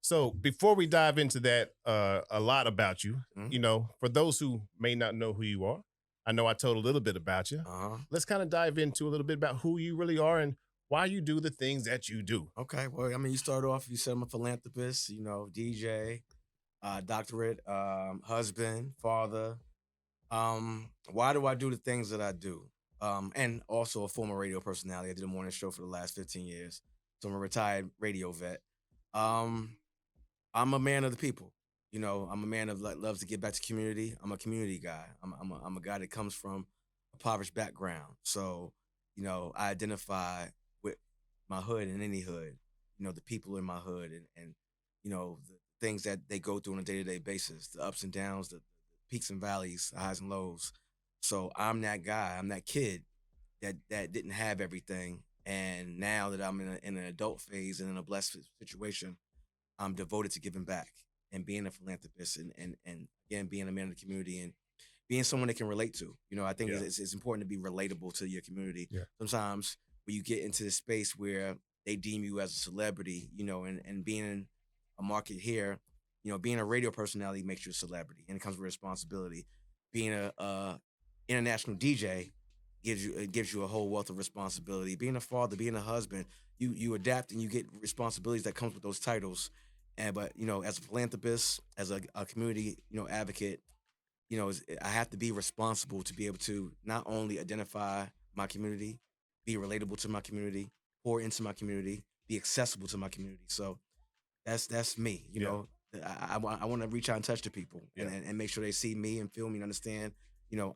So before we dive into that, a lot about you, Mhm. for those who may not know who you are, I know I told a little bit about you. Uh-huh. Let's kind of dive into a little bit about who you really are and why you do the things that you do. Okay. Well, I mean, you start off, you said I'm a philanthropist, DJ, doctorate, husband, father. Why do I do the things that I do? And also a former radio personality. I did a morning show for the last 15 years. So I'm a retired radio vet. Um, I'm a man of the people. I'm a man of like loves to give back to community. I'm a community guy. I'm a guy that comes from a impoverished background. So, I identify with my hood and any hood, the people in my hood and the things that they go through on a day-to-day basis, the ups and downs, the peaks and valleys, the highs and lows. So I'm that guy, I'm that kid that didn't have everything. And now that I'm in an adult phase and in a blessed situation, I'm devoted to giving back and being a philanthropist and again being a man of the community and being someone they can relate to. I think Yeah. it's important to be relatable to your community. Yeah. Sometimes when you get into this space where they deem you as a celebrity, and being in a market here, being a radio personality makes you a celebrity and it comes with responsibility. Being a international DJ gives you a whole wealth of responsibility. Being a father, being a husband, you adapt and you get responsibilities that comes with those titles. And but as a philanthropist, as a community advocate, I have to be responsible to be able to not only identify my community, be relatable to my community, pour into my community, be accessible to my community. So that's me. Yeah. I want to reach out and touch the people Yeah. and make sure they see me and feel me and understand.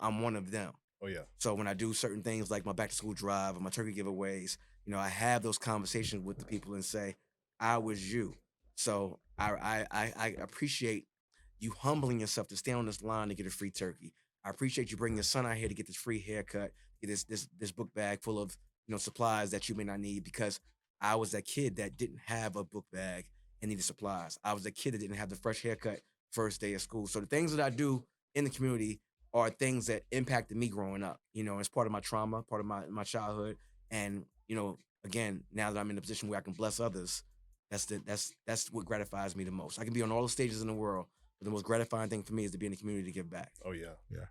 I'm one of them. Oh yeah. So when I do certain things like my back to school drive or my turkey giveaways, I have those conversations with the people and say, I was you. So I appreciate you humbling yourself to stay on this line to get a free turkey. I appreciate you bringing your son out here to get this free haircut, get this book bag full of supplies that you may not need because I was that kid that didn't have a book bag and needed supplies. I was a kid that didn't have the fresh haircut first day of school. So the things that I do in the community are things that impacted me growing up. It's part of my trauma, part of my childhood. And, again, now that I'm in a position where I can bless others, that's what gratifies me the most. I can be on all the stages in the world, but the most gratifying thing for me is to be in the community to give back. Oh yeah. Yeah.